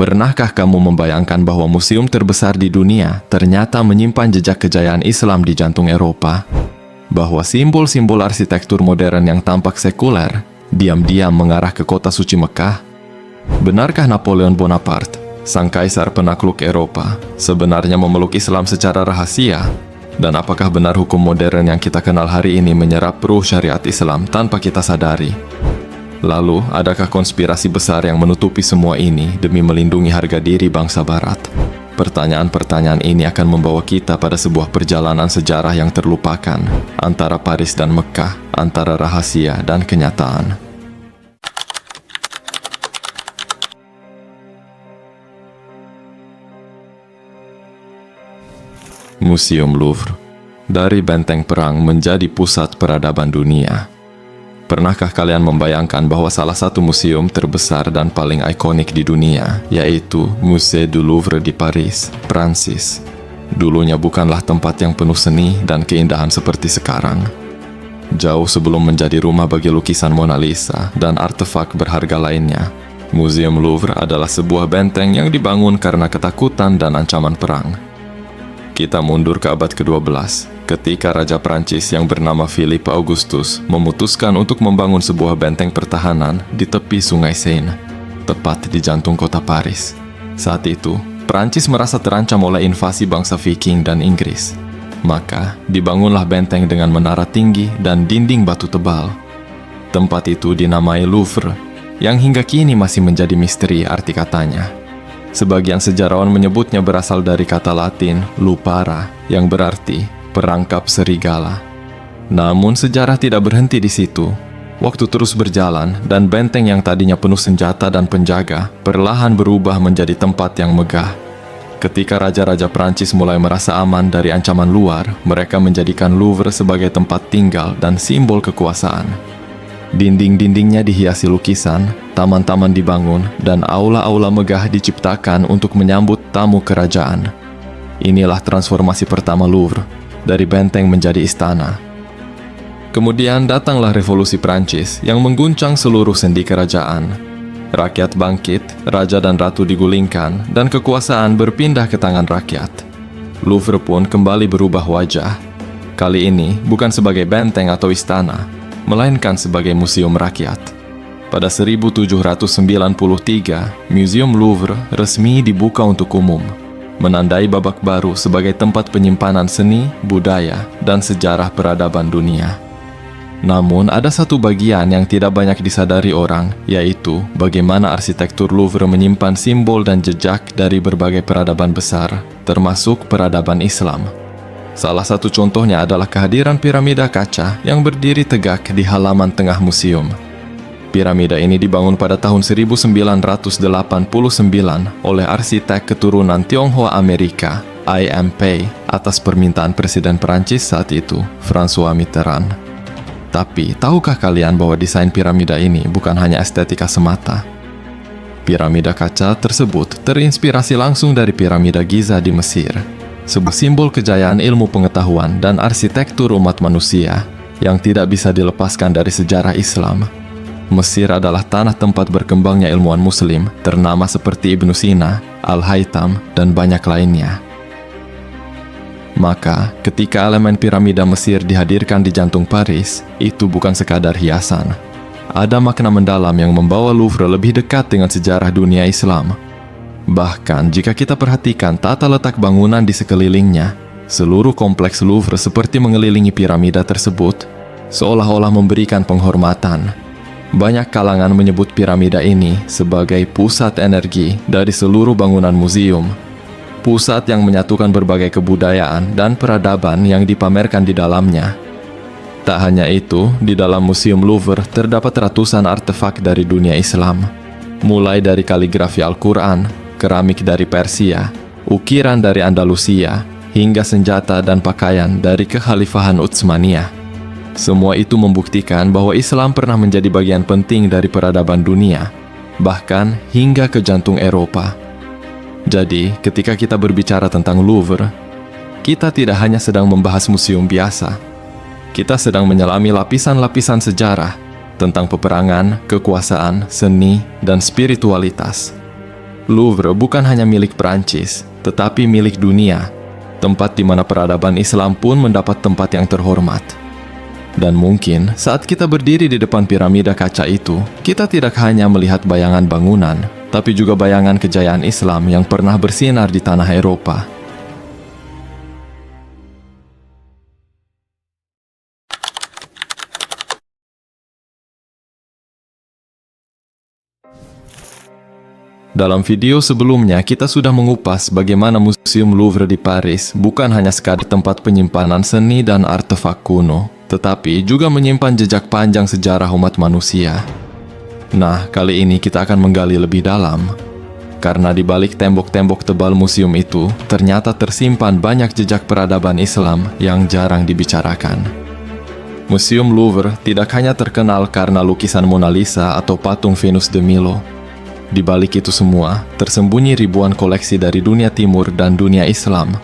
Pernahkah kamu membayangkan bahwa museum terbesar di dunia ternyata menyimpan jejak kejayaan Islam di jantung Eropa? Bahwa simbol-simbol arsitektur modern yang tampak sekuler diam-diam mengarah ke kota suci Mekah? Benarkah Napoleon Bonaparte, sang kaisar penakluk Eropa, sebenarnya memeluk Islam secara rahasia? Dan apakah benar hukum modern yang kita kenal hari ini menyerap ruh syariat Islam tanpa kita sadari? Lalu, adakah konspirasi besar yang menutupi semua ini demi melindungi harga diri bangsa Barat? Pertanyaan-pertanyaan ini akan membawa kita pada sebuah perjalanan sejarah yang terlupakan, antara Paris dan Mekah, antara rahasia dan kenyataan. Museum Louvre, dari benteng perang menjadi pusat peradaban dunia. Pernahkah kalian membayangkan bahwa salah satu museum terbesar dan paling ikonik di dunia, yaitu Musée du Louvre di Paris, Prancis, dulunya bukanlah tempat yang penuh seni dan keindahan seperti sekarang. Jauh sebelum menjadi rumah bagi lukisan Mona Lisa dan artefak berharga lainnya, Museum Louvre adalah sebuah benteng yang dibangun karena ketakutan dan ancaman perang. Kita mundur ke abad ke-12, ketika Raja Prancis yang bernama Philippe Augustus memutuskan untuk membangun sebuah benteng pertahanan di tepi Sungai Seine, tepat di jantung kota Paris. Saat itu, Prancis merasa terancam oleh invasi bangsa Viking dan Inggris. Maka, dibangunlah benteng dengan menara tinggi dan dinding batu tebal. Tempat itu dinamai Louvre, yang hingga kini masih menjadi misteri arti katanya. Sebagian sejarawan menyebutnya berasal dari kata Latin lupara, yang berarti perangkap serigala. Namun sejarah tidak berhenti di situ. Waktu terus berjalan dan benteng yang tadinya penuh senjata dan penjaga perlahan berubah menjadi tempat yang megah. Ketika raja-raja Prancis mulai merasa aman dari ancaman luar, mereka menjadikan Louvre sebagai tempat tinggal dan simbol kekuasaan. Dinding-dindingnya dihiasi lukisan, taman-taman dibangun, dan aula-aula megah diciptakan untuk menyambut tamu kerajaan. Inilah transformasi pertama Louvre, dari benteng menjadi istana. Kemudian datanglah revolusi Prancis yang mengguncang seluruh sendi kerajaan. Rakyat bangkit, raja dan ratu digulingkan, dan kekuasaan berpindah ke tangan rakyat. Louvre pun kembali berubah wajah. Kali ini bukan sebagai benteng atau istana, melainkan sebagai museum rakyat. Pada 1793, Museum Louvre resmi dibuka untuk umum, menandai babak baru sebagai tempat penyimpanan seni, budaya, dan sejarah peradaban dunia. Namun, ada satu bagian yang tidak banyak disadari orang, yaitu bagaimana arsitektur Louvre menyimpan simbol dan jejak dari berbagai peradaban besar, termasuk peradaban Islam. Salah satu contohnya adalah kehadiran piramida kaca yang berdiri tegak di halaman tengah museum. Piramida ini dibangun pada tahun 1989 oleh arsitek keturunan Tionghoa Amerika, I.M. Pei, atas permintaan Presiden Perancis saat itu, François Mitterrand. Tapi, tahukah kalian bahwa desain piramida ini bukan hanya estetika semata? Piramida kaca tersebut terinspirasi langsung dari piramida Giza di Mesir, sebuah simbol kejayaan ilmu pengetahuan dan arsitektur umat manusia yang tidak bisa dilepaskan dari sejarah Islam. Mesir adalah tanah tempat berkembangnya ilmuwan Muslim ternama seperti Ibnu Sina, Al-Haytham, dan banyak lainnya. Maka, ketika elemen piramida Mesir dihadirkan di jantung Paris, itu bukan sekadar hiasan. Ada makna mendalam yang membawa Louvre lebih dekat dengan sejarah dunia Islam. Bahkan, jika kita perhatikan tata letak bangunan di sekelilingnya, seluruh kompleks Louvre seperti mengelilingi piramida tersebut, seolah-olah memberikan penghormatan. Banyak kalangan menyebut piramida ini sebagai pusat energi dari seluruh bangunan museum, pusat yang menyatukan berbagai kebudayaan dan peradaban yang dipamerkan di dalamnya. Tak hanya itu, di dalam Museum Louvre terdapat ratusan artefak dari dunia Islam, mulai dari kaligrafi Al-Quran, keramik dari Persia, ukiran dari Andalusia, hingga senjata dan pakaian dari Kekhalifahan Utsmaniyah. Semua itu membuktikan bahwa Islam pernah menjadi bagian penting dari peradaban dunia, bahkan hingga ke jantung Eropa. Jadi, ketika kita berbicara tentang Louvre, kita tidak hanya sedang membahas museum biasa. Kita sedang menyelami lapisan-lapisan sejarah tentang peperangan, kekuasaan, seni, dan spiritualitas. Louvre bukan hanya milik Perancis, tetapi milik dunia, tempat di mana peradaban Islam pun mendapat tempat yang terhormat. Dan mungkin saat kita berdiri di depan piramida kaca itu, kita tidak hanya melihat bayangan bangunan, tapi juga bayangan kejayaan Islam yang pernah bersinar di tanah Eropa. Dalam video sebelumnya, kita sudah mengupas bagaimana Museum Louvre di Paris bukan hanya sekadar tempat penyimpanan seni dan artefak kuno, tetapi juga menyimpan jejak panjang sejarah umat manusia. Nah, kali ini kita akan menggali lebih dalam. Karena di balik tembok-tembok tebal museum itu, ternyata tersimpan banyak jejak peradaban Islam yang jarang dibicarakan. Museum Louvre tidak hanya terkenal karena lukisan Mona Lisa atau patung Venus de Milo. Di balik itu semua, tersembunyi ribuan koleksi dari dunia timur dan dunia Islam.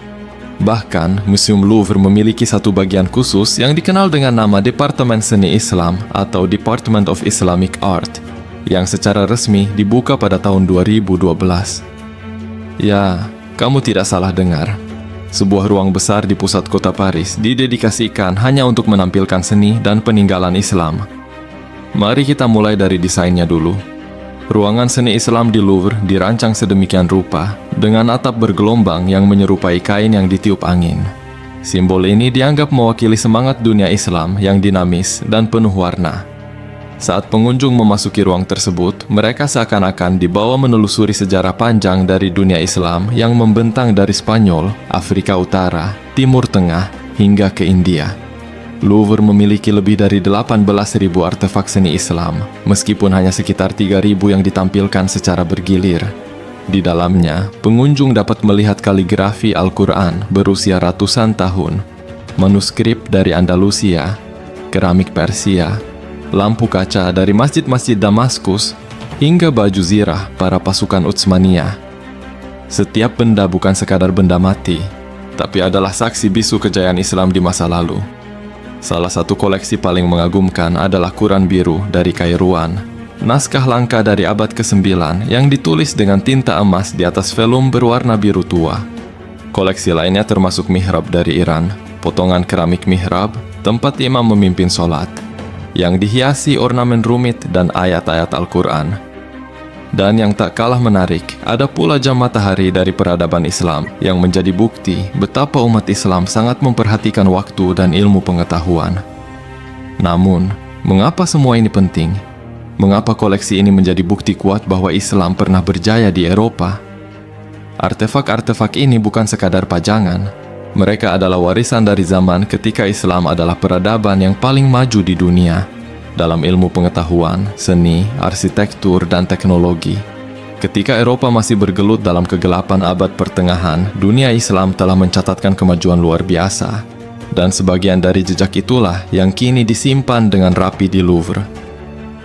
Bahkan, Museum Louvre memiliki satu bagian khusus yang dikenal dengan nama Departemen Seni Islam atau Department of Islamic Art, yang secara resmi dibuka pada tahun 2012. Ya, kamu tidak salah dengar. Sebuah ruang besar di pusat kota Paris didedikasikan hanya untuk menampilkan seni dan peninggalan Islam. Mari kita mulai dari desainnya dulu. Ruangan seni Islam di Louvre dirancang sedemikian rupa, dengan atap bergelombang yang menyerupai kain yang ditiup angin. Simbol ini dianggap mewakili semangat dunia Islam yang dinamis dan penuh warna. Saat pengunjung memasuki ruang tersebut, mereka seakan-akan dibawa menelusuri sejarah panjang dari dunia Islam yang membentang dari Spanyol, Afrika Utara, Timur Tengah, hingga ke India. Louvre memiliki lebih dari 18.000 artefak seni Islam, meskipun hanya sekitar 3.000 yang ditampilkan secara bergilir. Di dalamnya, pengunjung dapat melihat kaligrafi Al-Quran berusia ratusan tahun, manuskrip dari Andalusia, keramik Persia, lampu kaca dari masjid-masjid Damaskus, hingga baju zirah para pasukan Utsmaniyah. Setiap benda bukan sekadar benda mati, tapi adalah saksi bisu kejayaan Islam di masa lalu. Salah satu koleksi paling mengagumkan adalah Quran biru dari Kairouan, naskah langka dari abad ke-9 yang ditulis dengan tinta emas di atas velum berwarna biru tua. Koleksi lainnya termasuk mihrab dari Iran, potongan keramik mihrab, tempat imam memimpin sholat, yang dihiasi ornamen rumit dan ayat-ayat Al-Quran. Dan yang tak kalah menarik, ada pula jam matahari dari peradaban Islam yang menjadi bukti betapa umat Islam sangat memperhatikan waktu dan ilmu pengetahuan. Namun, mengapa semua ini penting? Mengapa koleksi ini menjadi bukti kuat bahwa Islam pernah berjaya di Eropa? Artefak-artefak ini bukan sekadar pajangan. Mereka adalah warisan dari zaman ketika Islam adalah peradaban yang paling maju di dunia dalam ilmu pengetahuan, seni, arsitektur, dan teknologi. Ketika Eropa masih bergelut dalam kegelapan abad pertengahan, dunia Islam telah mencatatkan kemajuan luar biasa. Dan sebagian dari jejak itulah yang kini disimpan dengan rapi di Louvre.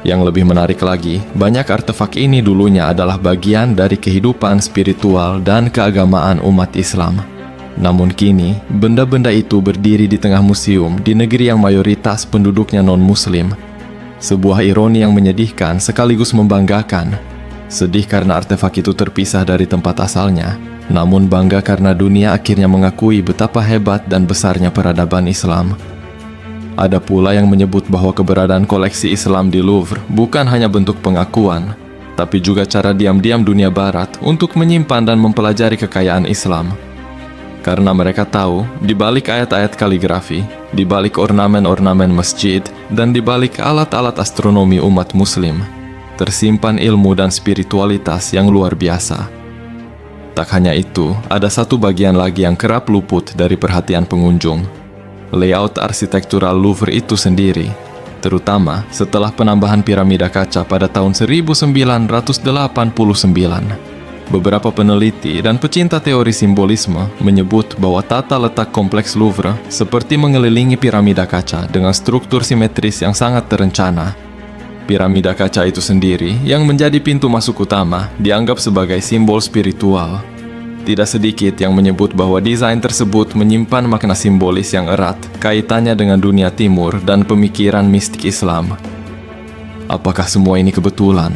Yang lebih menarik lagi, banyak artefak ini dulunya adalah bagian dari kehidupan spiritual dan keagamaan umat Islam. Namun kini, benda-benda itu berdiri di tengah museum di negeri yang mayoritas penduduknya non-Muslim. Sebuah ironi yang menyedihkan sekaligus membanggakan. Sedih karena artefak itu terpisah dari tempat asalnya, namun bangga karena dunia akhirnya mengakui betapa hebat dan besarnya peradaban Islam. Ada pula yang menyebut bahwa keberadaan koleksi Islam di Louvre bukan hanya bentuk pengakuan, tapi juga cara diam-diam dunia barat untuk menyimpan dan mempelajari kekayaan Islam. Karena mereka tahu, di balik ayat-ayat kaligrafi, di balik ornamen-ornamen masjid, dan di balik alat-alat astronomi umat Muslim, tersimpan ilmu dan spiritualitas yang luar biasa. Tak hanya itu, ada satu bagian lagi yang kerap luput dari perhatian pengunjung. Layout arsitektural Louvre itu sendiri, terutama setelah penambahan piramida kaca pada tahun 1989. Beberapa peneliti dan pecinta teori simbolisme menyebut bahwa tata letak kompleks Louvre seperti mengelilingi piramida kaca dengan struktur simetris yang sangat terencana. Piramida kaca itu sendiri yang menjadi pintu masuk utama dianggap sebagai simbol spiritual. Tidak sedikit yang menyebut bahwa desain tersebut menyimpan makna simbolis yang erat kaitannya dengan dunia timur dan pemikiran mistik Islam. Apakah semua ini kebetulan?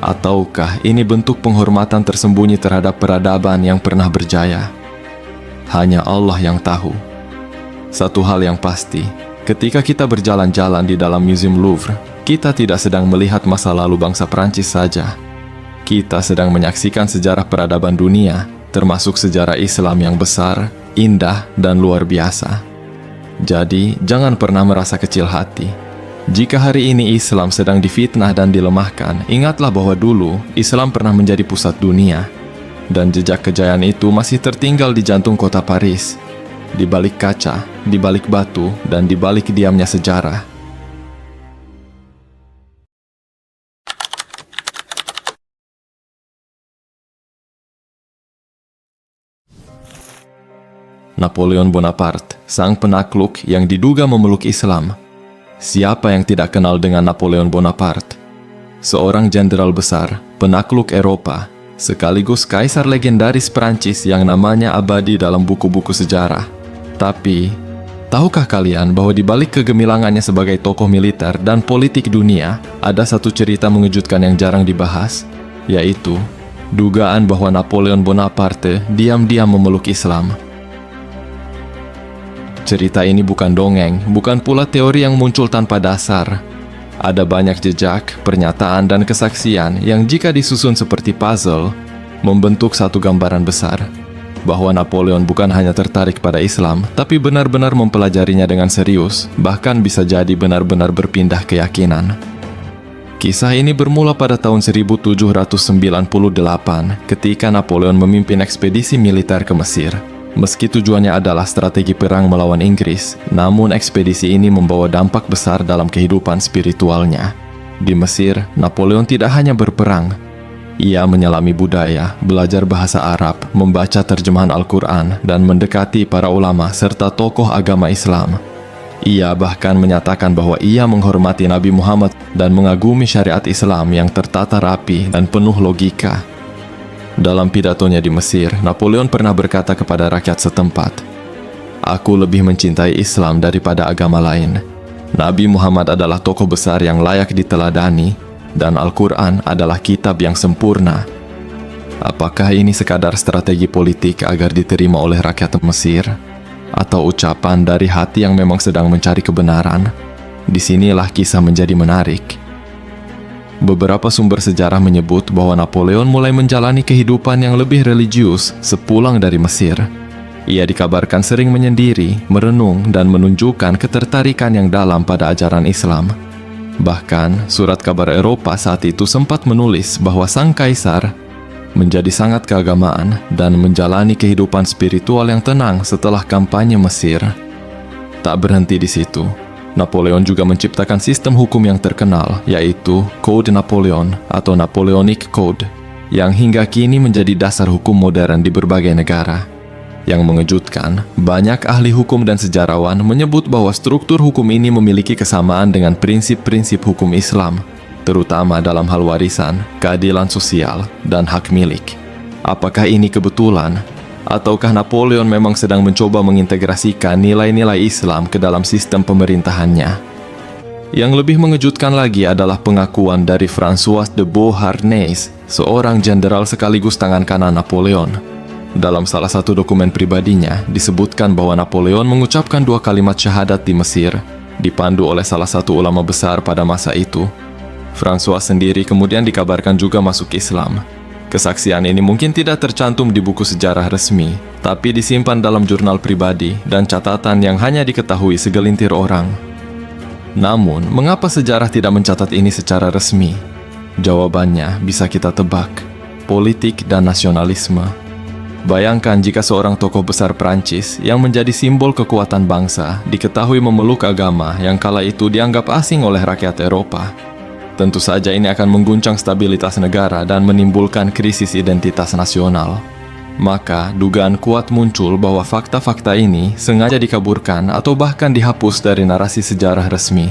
Ataukah ini bentuk penghormatan tersembunyi terhadap peradaban yang pernah berjaya? Hanya Allah yang tahu. Satu hal yang pasti, ketika kita berjalan-jalan di dalam Museum Louvre, kita tidak sedang melihat masa lalu bangsa Prancis saja. Kita sedang menyaksikan sejarah peradaban dunia, termasuk sejarah Islam yang besar, indah, dan luar biasa. Jadi, jangan pernah merasa kecil hati. Jika hari ini Islam sedang difitnah dan dilemahkan, ingatlah bahwa dulu Islam pernah menjadi pusat dunia. Dan jejak kejayaan itu masih tertinggal di jantung kota Paris, di balik kaca, di balik batu, dan di balik diamnya sejarah. Napoleon Bonaparte, sang penakluk yang diduga memeluk Islam. Siapa yang tidak kenal dengan Napoleon Bonaparte? Seorang jenderal besar, penakluk Eropa, sekaligus kaisar legendaris Prancis yang namanya abadi dalam buku-buku sejarah. Tapi, tahukah kalian bahwa di balik kegemilangannya sebagai tokoh militer dan politik dunia, ada satu cerita mengejutkan yang jarang dibahas, yaitu dugaan bahwa Napoleon Bonaparte diam-diam memeluk Islam. Cerita ini bukan dongeng, bukan pula teori yang muncul tanpa dasar. Ada banyak jejak, pernyataan, dan kesaksian yang jika disusun seperti puzzle, membentuk satu gambaran besar, bahwa Napoleon bukan hanya tertarik pada Islam, tapi benar-benar mempelajarinya dengan serius, bahkan bisa jadi benar-benar berpindah keyakinan. Kisah ini bermula pada tahun 1798, ketika Napoleon memimpin ekspedisi militer ke Mesir. Meski tujuannya adalah strategi perang melawan Inggris, namun ekspedisi ini membawa dampak besar dalam kehidupan spiritualnya. Di Mesir, Napoleon tidak hanya berperang. Ia menyelami budaya, belajar bahasa Arab, membaca terjemahan Al-Quran, dan mendekati para ulama serta tokoh agama Islam. Ia bahkan menyatakan bahwa ia menghormati Nabi Muhammad dan mengagumi syariat Islam yang tertata rapi dan penuh logika. Dalam pidatonya di Mesir, Napoleon pernah berkata kepada rakyat setempat, "Aku lebih mencintai Islam daripada agama lain. Nabi Muhammad adalah tokoh besar yang layak diteladani, dan Al-Quran adalah kitab yang sempurna." Apakah ini sekadar strategi politik agar diterima oleh rakyat Mesir? Atau ucapan dari hati yang memang sedang mencari kebenaran? Disinilah kisah menjadi menarik. Beberapa sumber sejarah menyebut bahwa Napoleon mulai menjalani kehidupan yang lebih religius sepulang dari Mesir. Ia dikabarkan sering menyendiri, merenung, dan menunjukkan ketertarikan yang dalam pada ajaran Islam. Bahkan, surat kabar Eropa saat itu sempat menulis bahwa sang kaisar menjadi sangat keagamaan dan menjalani kehidupan spiritual yang tenang setelah kampanye Mesir. Tak berhenti di situ. Napoleon juga menciptakan sistem hukum yang terkenal, yaitu Code Napoleon atau Napoleonic Code, yang hingga kini menjadi dasar hukum modern di berbagai negara. Yang mengejutkan, banyak ahli hukum dan sejarawan menyebut bahwa struktur hukum ini memiliki kesamaan dengan prinsip-prinsip hukum Islam, terutama dalam hal warisan, keadilan sosial, dan hak milik. Apakah ini kebetulan? Ataukah Napoleon memang sedang mencoba mengintegrasikan nilai-nilai Islam ke dalam sistem pemerintahannya? Yang lebih mengejutkan lagi adalah pengakuan dari François de Beauharnais, seorang jenderal sekaligus tangan kanan Napoleon. Dalam salah satu dokumen pribadinya, disebutkan bahwa Napoleon mengucapkan 2 kalimat syahadat di Mesir, dipandu oleh salah satu ulama besar pada masa itu. François sendiri kemudian dikabarkan juga masuk Islam. Kesaksian ini mungkin tidak tercantum di buku sejarah resmi, tapi disimpan dalam jurnal pribadi dan catatan yang hanya diketahui segelintir orang. Namun, mengapa sejarah tidak mencatat ini secara resmi? Jawabannya bisa kita tebak: politik dan nasionalisme. Bayangkan jika seorang tokoh besar Prancis yang menjadi simbol kekuatan bangsa diketahui memeluk agama yang kala itu dianggap asing oleh rakyat Eropa. Tentu saja ini akan mengguncang stabilitas negara dan menimbulkan krisis identitas nasional. Maka, dugaan kuat muncul bahwa fakta-fakta ini sengaja dikaburkan atau bahkan dihapus dari narasi sejarah resmi.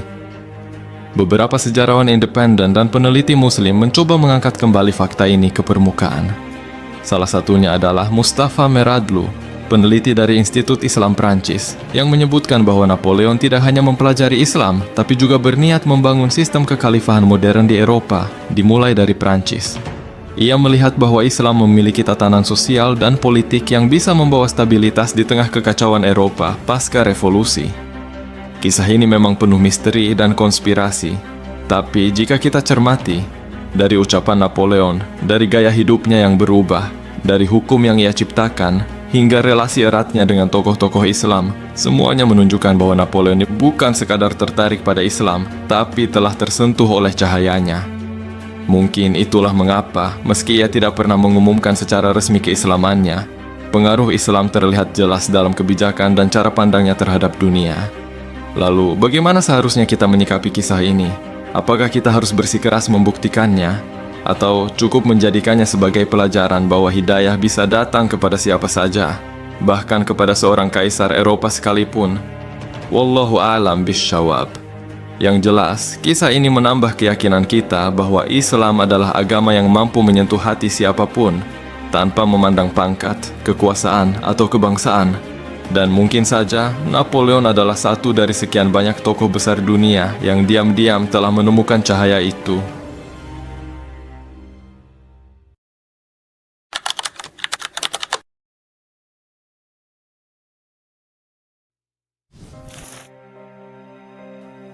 Beberapa sejarawan independen dan peneliti Muslim mencoba mengangkat kembali fakta ini ke permukaan. Salah satunya adalah Mustafa Meradlu, peneliti dari Institut Islam Prancis, yang menyebutkan bahwa Napoleon tidak hanya mempelajari Islam, tapi juga berniat membangun sistem kekhalifahan modern di Eropa, dimulai dari Prancis. Ia melihat bahwa Islam memiliki tatanan sosial dan politik yang bisa membawa stabilitas di tengah kekacauan Eropa pasca revolusi. Kisah ini memang penuh misteri dan konspirasi, tapi jika kita cermati, dari ucapan Napoleon, dari gaya hidupnya yang berubah, dari hukum yang ia ciptakan, hingga relasi eratnya dengan tokoh-tokoh Islam, semuanya menunjukkan bahwa Napoleon bukan sekadar tertarik pada Islam, tapi telah tersentuh oleh cahayanya. Mungkin itulah mengapa, meski ia tidak pernah mengumumkan secara resmi keislamannya, pengaruh Islam terlihat jelas dalam kebijakan dan cara pandangnya terhadap dunia. Lalu, bagaimana seharusnya kita menyikapi kisah ini? Apakah kita harus bersikeras membuktikannya? Atau cukup menjadikannya sebagai pelajaran bahwa hidayah bisa datang kepada siapa saja, bahkan kepada seorang kaisar Eropa sekalipun? Wallahu a'lam bishawab. Yang jelas, kisah ini menambah keyakinan kita bahwa Islam adalah agama yang mampu menyentuh hati siapapun, tanpa memandang pangkat, kekuasaan, atau kebangsaan. Dan mungkin saja, Napoleon adalah satu dari sekian banyak tokoh besar dunia yang diam-diam telah menemukan cahaya itu.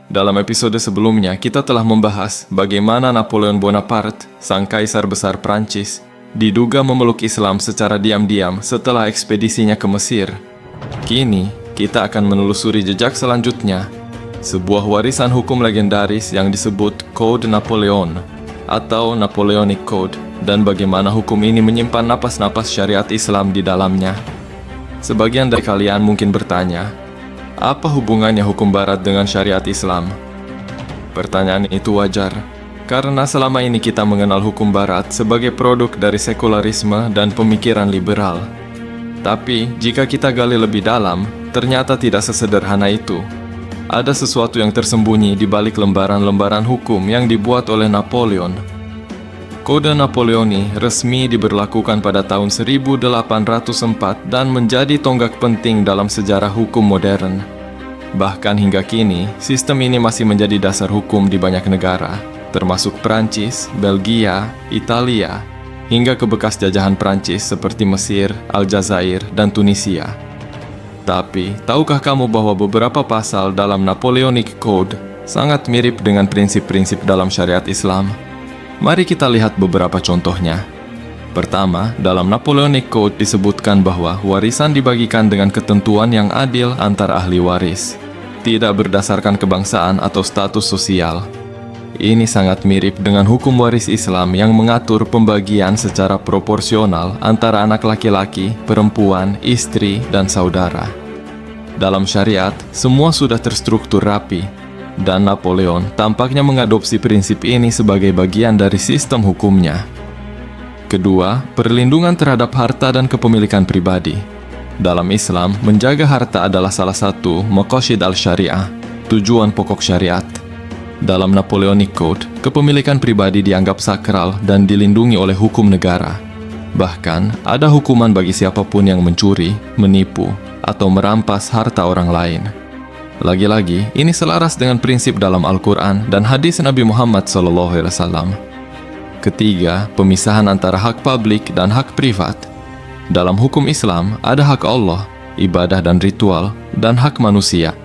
Dalam episode sebelumnya, kita telah membahas bagaimana Napoleon Bonaparte, sang kaisar besar Prancis, diduga memeluk Islam secara diam-diam setelah ekspedisinya ke Mesir. Kini, kita akan menelusuri jejak selanjutnya, sebuah warisan hukum legendaris yang disebut Code Napoleon atau Napoleonic Code, dan bagaimana hukum ini menyimpan napas-napas syariat Islam di dalamnya. Sebagian dari kalian mungkin bertanya, apa hubungannya hukum barat dengan syariat Islam? Pertanyaan itu wajar, karena selama ini kita mengenal hukum barat sebagai produk dari sekularisme dan pemikiran liberal. Tapi, jika kita gali lebih dalam, ternyata tidak sesederhana itu. Ada sesuatu yang tersembunyi di balik lembaran-lembaran hukum yang dibuat oleh Napoleon. Kode Napoleoni resmi diberlakukan pada tahun 1804 dan menjadi tonggak penting dalam sejarah hukum modern. Bahkan hingga kini, sistem ini masih menjadi dasar hukum di banyak negara, termasuk Prancis, Belgia, Italia, hingga ke bekas jajahan Prancis seperti Mesir, Aljazair, dan Tunisia. Tapi, tahukah kamu bahwa beberapa pasal dalam Napoleonic Code sangat mirip dengan prinsip-prinsip dalam syariat Islam? Mari kita lihat beberapa contohnya. Pertama, dalam Napoleonic Code disebutkan bahwa warisan dibagikan dengan ketentuan yang adil antar ahli waris, tidak berdasarkan kebangsaan atau status sosial. Ini sangat mirip dengan hukum waris Islam yang mengatur pembagian secara proporsional antara anak laki-laki, perempuan, istri, dan saudara. Dalam syariat, semua sudah terstruktur rapi, dan Napoleon tampaknya mengadopsi prinsip ini sebagai bagian dari sistem hukumnya. Kedua, perlindungan terhadap harta dan kepemilikan pribadi. Dalam Islam, menjaga harta adalah salah satu maqasid al-syariah, tujuan pokok syariat. Dalam Napoleonic Code, kepemilikan pribadi dianggap sakral dan dilindungi oleh hukum negara. Bahkan, ada hukuman bagi siapapun yang mencuri, menipu, atau merampas harta orang lain. Lagi-lagi, ini selaras dengan prinsip dalam Al-Quran dan hadis Nabi Muhammad SAW. Ketiga, pemisahan antara hak publik dan hak privat. Dalam hukum Islam, ada hak Allah, ibadah dan ritual, dan hak manusia.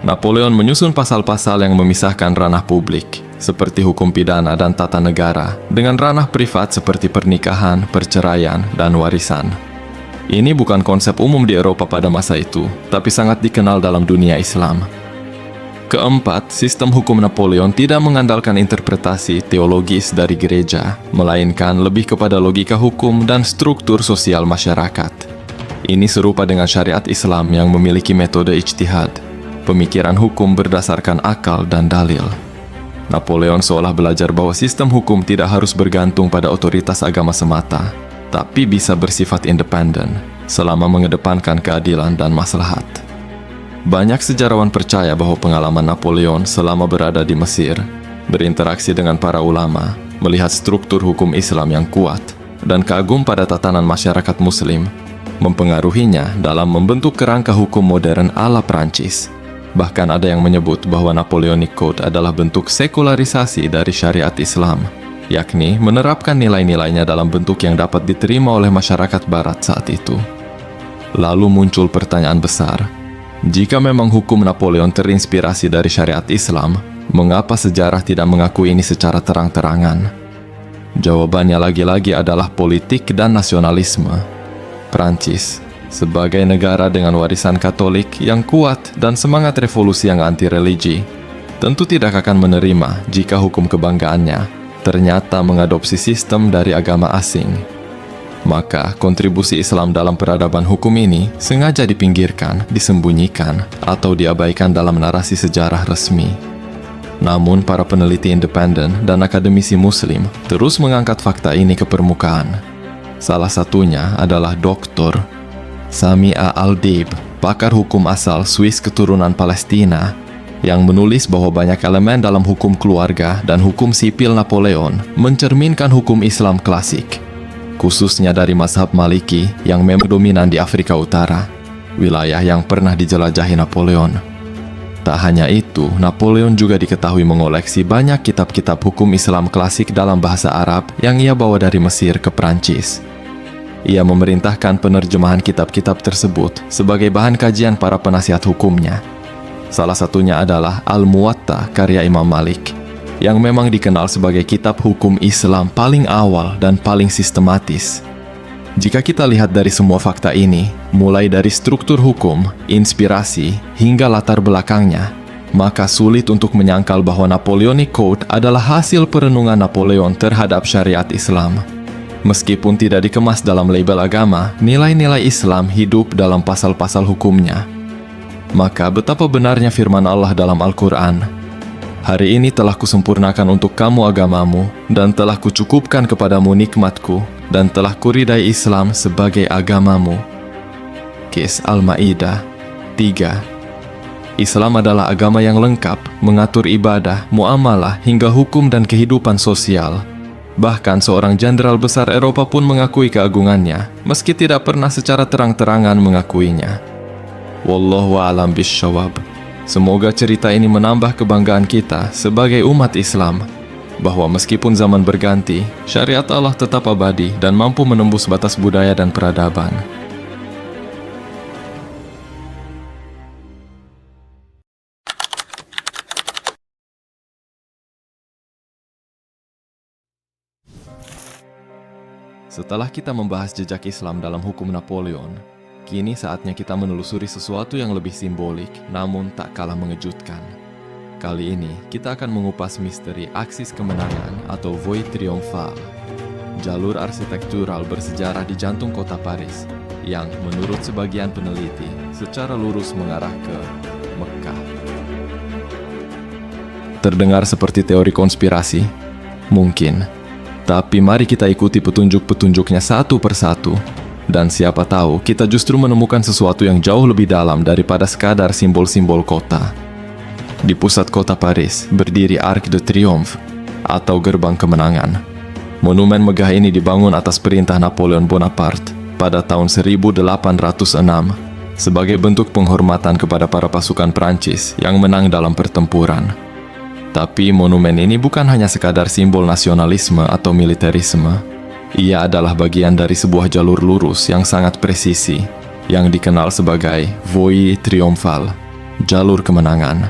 Napoleon menyusun pasal-pasal yang memisahkan ranah publik, seperti hukum pidana dan tata negara, dengan ranah privat seperti pernikahan, perceraian, dan warisan. Ini bukan konsep umum di Eropa pada masa itu, tapi sangat dikenal dalam dunia Islam. Keempat, sistem hukum Napoleon tidak mengandalkan interpretasi teologis dari gereja, melainkan lebih kepada logika hukum dan struktur sosial masyarakat. Ini serupa dengan syariat Islam yang memiliki metode ijtihad, pemikiran hukum berdasarkan akal dan dalil. Napoleon seolah belajar bahwa sistem hukum tidak harus bergantung pada otoritas agama semata, tapi bisa bersifat independen, selama mengedepankan keadilan dan maslahat. Banyak sejarawan percaya bahwa pengalaman Napoleon selama berada di Mesir, berinteraksi dengan para ulama, melihat struktur hukum Islam yang kuat, dan kagum pada tatanan masyarakat Muslim, mempengaruhinya dalam membentuk kerangka hukum modern ala Prancis. Bahkan ada yang menyebut bahwa Napoleonic Code adalah bentuk sekularisasi dari syariat Islam, yakni menerapkan nilai-nilainya dalam bentuk yang dapat diterima oleh masyarakat barat saat itu. Lalu muncul pertanyaan besar, jika memang hukum Napoleon terinspirasi dari syariat Islam, mengapa sejarah tidak mengakui ini secara terang-terangan? Jawabannya lagi-lagi adalah politik dan nasionalisme. Prancis, sebagai negara dengan warisan Katolik yang kuat dan semangat revolusi yang anti-religi, tentu tidak akan menerima jika hukum kebanggaannya ternyata mengadopsi sistem dari agama asing. Maka, kontribusi Islam dalam peradaban hukum ini sengaja dipinggirkan, disembunyikan, atau diabaikan dalam narasi sejarah resmi. Namun, para peneliti independen dan akademisi Muslim terus mengangkat fakta ini ke permukaan. Salah satunya adalah Dr. Samia Al-Deib, pakar hukum asal Swiss keturunan Palestina, yang menulis bahwa banyak elemen dalam hukum keluarga dan hukum sipil Napoleon mencerminkan hukum Islam klasik, khususnya dari mazhab Maliki yang memang dominan di Afrika Utara, wilayah yang pernah dijelajahi Napoleon. Tak hanya itu, Napoleon juga diketahui mengoleksi banyak kitab-kitab hukum Islam klasik dalam bahasa Arab yang ia bawa dari Mesir ke Prancis. Ia memerintahkan penerjemahan kitab-kitab tersebut sebagai bahan kajian para penasihat hukumnya. Salah satunya adalah Al-Muwatta karya Imam Malik, yang memang dikenal sebagai kitab hukum Islam paling awal dan paling sistematis. Jika kita lihat dari semua fakta ini, mulai dari struktur hukum, inspirasi, hingga latar belakangnya, maka sulit untuk menyangkal bahwa Napoleonic Code adalah hasil perenungan Napoleon terhadap syariat Islam. Meskipun tidak dikemas dalam label agama, nilai-nilai Islam hidup dalam pasal-pasal hukumnya. Maka betapa benarnya firman Allah dalam Al-Quran, "Hari ini telah kusempurnakan untuk kamu agamamu, dan telah kucukupkan kepadamu nikmatku, dan telah kuridai Islam sebagai agamamu." Qis Al-Ma'idah 3. Islam adalah agama yang lengkap, mengatur ibadah, muamalah, hingga hukum dan kehidupan sosial. Bahkan seorang jenderal besar Eropa pun mengakui keagungannya, meski tidak pernah secara terang-terangan mengakuinya. Wallahu a'lam bishawab. Semoga cerita ini menambah kebanggaan kita sebagai umat Islam, bahwa meskipun zaman berganti, syariat Allah tetap abadi dan mampu menembus batas budaya dan peradaban. Setelah kita membahas jejak Islam dalam hukum Napoleon, kini saatnya kita menelusuri sesuatu yang lebih simbolik, namun tak kalah mengejutkan. Kali ini, kita akan mengupas misteri aksis kemenangan atau Voie Triomphale, jalur arsitektural bersejarah di jantung kota Paris, yang menurut sebagian peneliti, secara lurus mengarah ke Mekah. Terdengar seperti teori konspirasi? Mungkin. Tapi mari kita ikuti petunjuk-petunjuknya satu persatu. Dan siapa tahu kita justru menemukan sesuatu yang jauh lebih dalam daripada sekadar simbol-simbol kota. Di pusat kota Paris berdiri Arc de Triomphe atau Gerbang Kemenangan. Monumen megah ini dibangun atas perintah Napoleon Bonaparte pada tahun 1806 sebagai bentuk penghormatan kepada para pasukan Prancis yang menang dalam pertempuran. Tapi monumen ini bukan hanya sekadar simbol nasionalisme atau militerisme. Ia adalah bagian dari sebuah jalur lurus yang sangat presisi, yang dikenal sebagai Voie Triomphale, jalur kemenangan.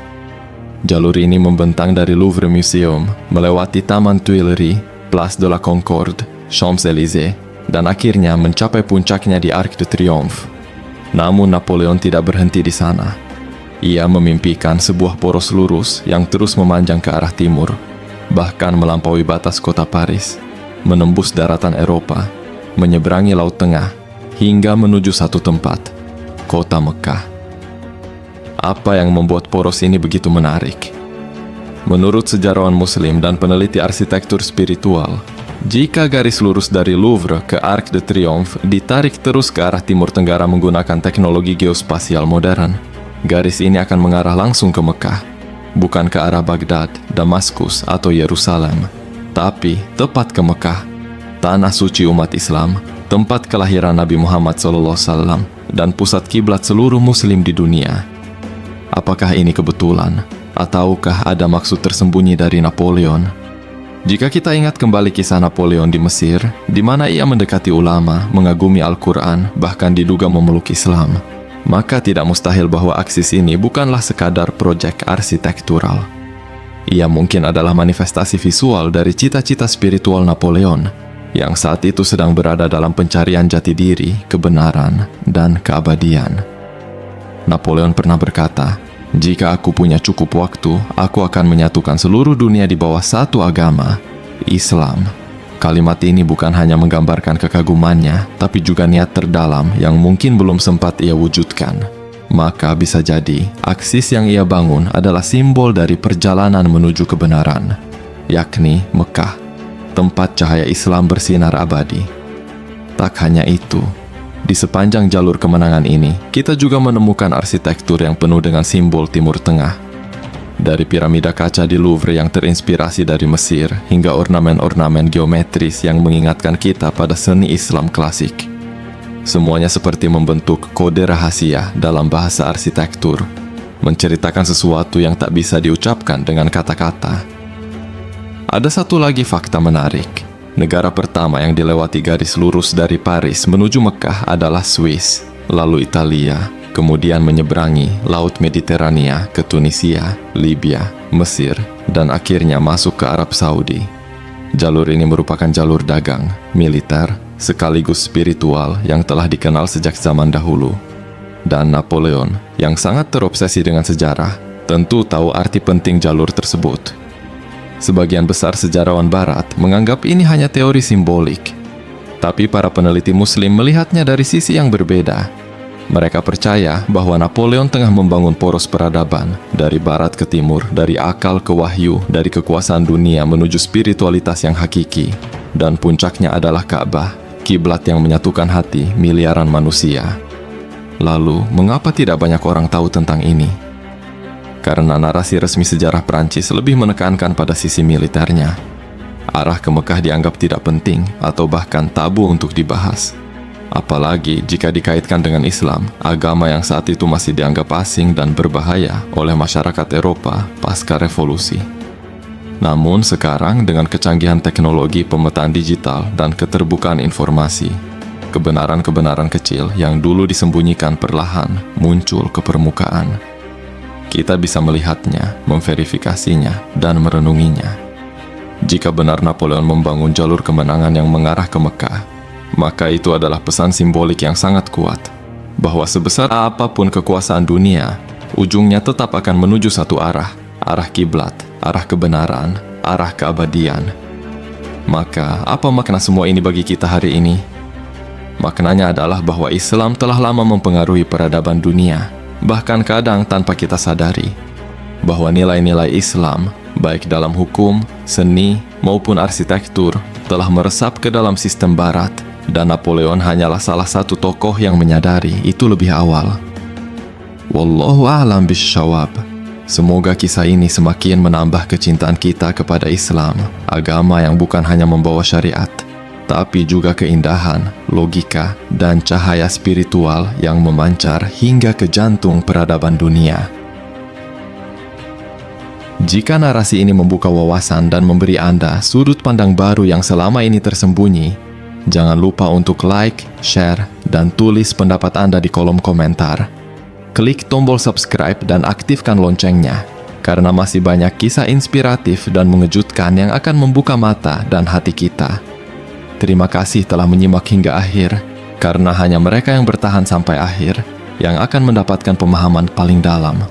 Jalur ini membentang dari Louvre Museum, melewati Taman Tuileries, Place de la Concorde, Champs-Élysées, dan akhirnya mencapai puncaknya di Arc de Triomphe. Namun Napoleon tidak berhenti di sana. Ia memimpikan sebuah poros lurus yang terus memanjang ke arah timur, bahkan melampaui batas kota Paris, menembus daratan Eropa, menyeberangi Laut Tengah, hingga menuju satu tempat, kota Mekah. Apa yang membuat poros ini begitu menarik? Menurut sejarawan Muslim dan peneliti arsitektur spiritual, jika garis lurus dari Louvre ke Arc de Triomphe ditarik terus ke arah timur tenggara menggunakan teknologi geospasial modern, garis ini akan mengarah langsung ke Mekah, bukan ke arah Baghdad, Damaskus, atau Yerusalem, tapi tepat ke Mekah, tanah suci umat Islam, tempat kelahiran Nabi Muhammad SAW, dan pusat kiblat seluruh muslim di dunia. Apakah ini kebetulan? Ataukah ada maksud tersembunyi dari Napoleon? Jika kita ingat kembali kisah Napoleon di Mesir, di mana ia mendekati ulama, mengagumi Al-Quran, bahkan diduga memeluk Islam, maka tidak mustahil bahwa aksi ini bukanlah sekadar proyek arsitektural. Ia mungkin adalah manifestasi visual dari cita-cita spiritual Napoleon, yang saat itu sedang berada dalam pencarian jati diri, kebenaran, dan keabadian. Napoleon pernah berkata, "Jika aku punya cukup waktu, aku akan menyatukan seluruh dunia di bawah satu agama, Islam." Kalimat ini bukan hanya menggambarkan kekagumannya, tapi juga niat terdalam yang mungkin belum sempat ia wujudkan. Maka bisa jadi, aksis yang ia bangun adalah simbol dari perjalanan menuju kebenaran, yakni Mekah, tempat cahaya Islam bersinar abadi. Tak hanya itu, di sepanjang jalur kemenangan ini, kita juga menemukan arsitektur yang penuh dengan simbol Timur Tengah. Dari piramida kaca di Louvre yang terinspirasi dari Mesir, hingga ornamen-ornamen geometris yang mengingatkan kita pada seni Islam klasik. Semuanya seperti membentuk kode rahasia dalam bahasa arsitektur, menceritakan sesuatu yang tak bisa diucapkan dengan kata-kata. Ada satu lagi fakta menarik. Negara pertama yang dilewati garis lurus dari Paris menuju Mekah adalah Swiss, lalu Italia, kemudian menyeberangi Laut Mediterania ke Tunisia, Libya, Mesir, dan akhirnya masuk ke Arab Saudi. Jalur ini merupakan jalur dagang, militer, sekaligus spiritual yang telah dikenal sejak zaman dahulu. Dan Napoleon, yang sangat terobsesi dengan sejarah, tentu tahu arti penting jalur tersebut. Sebagian besar sejarawan barat menganggap ini hanya teori simbolik. Tapi para peneliti muslim melihatnya dari sisi yang berbeda. Mereka percaya bahwa Napoleon tengah membangun poros peradaban, dari barat ke timur, dari akal ke wahyu, dari kekuasaan dunia menuju spiritualitas yang hakiki. Dan puncaknya adalah Ka'bah, kiblat yang menyatukan hati miliaran manusia. Lalu, mengapa tidak banyak orang tahu tentang ini? Karena narasi resmi sejarah Prancis lebih menekankan pada sisi militernya. Arah ke Mekah dianggap tidak penting atau bahkan tabu untuk dibahas. Apalagi jika dikaitkan dengan Islam, agama yang saat itu masih dianggap asing dan berbahaya oleh masyarakat Eropa pasca revolusi. Namun sekarang dengan kecanggihan teknologi pemetaan digital dan keterbukaan informasi, kebenaran-kebenaran kecil yang dulu disembunyikan perlahan muncul ke permukaan. Kita bisa melihatnya, memverifikasinya, dan merenunginya. Jika benar Napoleon membangun jalur kemenangan yang mengarah ke Mekah, maka itu adalah pesan simbolik yang sangat kuat, bahwa sebesar apapun kekuasaan dunia, ujungnya tetap akan menuju satu arah kiblat, arah kebenaran, arah keabadian. Maka, apa makna semua ini bagi kita hari ini? Maknanya adalah bahwa Islam telah lama mempengaruhi peradaban dunia, bahkan kadang tanpa kita sadari, bahwa nilai-nilai Islam, baik dalam hukum, seni, maupun arsitektur, telah meresap ke dalam sistem barat, dan Napoleon hanyalah salah satu tokoh yang menyadari itu lebih awal. Wallahu a'lam bishawab. Semoga kisah ini semakin menambah kecintaan kita kepada Islam, agama yang bukan hanya membawa syariat, tapi juga keindahan, logika, dan cahaya spiritual yang memancar hingga ke jantung peradaban dunia. Jika narasi ini membuka wawasan dan memberi Anda sudut pandang baru yang selama ini tersembunyi, jangan lupa untuk like, share, dan tulis pendapat Anda di kolom komentar. Klik tombol subscribe dan aktifkan loncengnya, karena masih banyak kisah inspiratif dan mengejutkan yang akan membuka mata dan hati kita. Terima kasih telah menyimak hingga akhir, karena hanya mereka yang bertahan sampai akhir yang akan mendapatkan pemahaman paling dalam.